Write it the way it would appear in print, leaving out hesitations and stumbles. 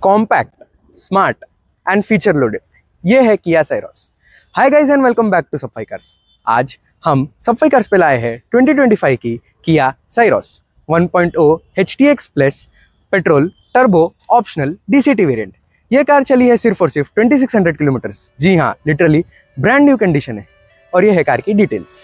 Compact, smart and feature loaded, ये है Kia Syros. Hi guys and welcome back to Safai cars. आज हम सफाई कार्स पे लाए हैं 2025 की किया सैरोस 1.0 HTX plus petrol turbo optional DCT variant. ये कार चली है सिर्फ और सिर्फ 2600 किलोमीटर्स। जी हाँ, लिटरली ब्रांड न्यू कंडीशन है। और ये है कार की डिटेल्स।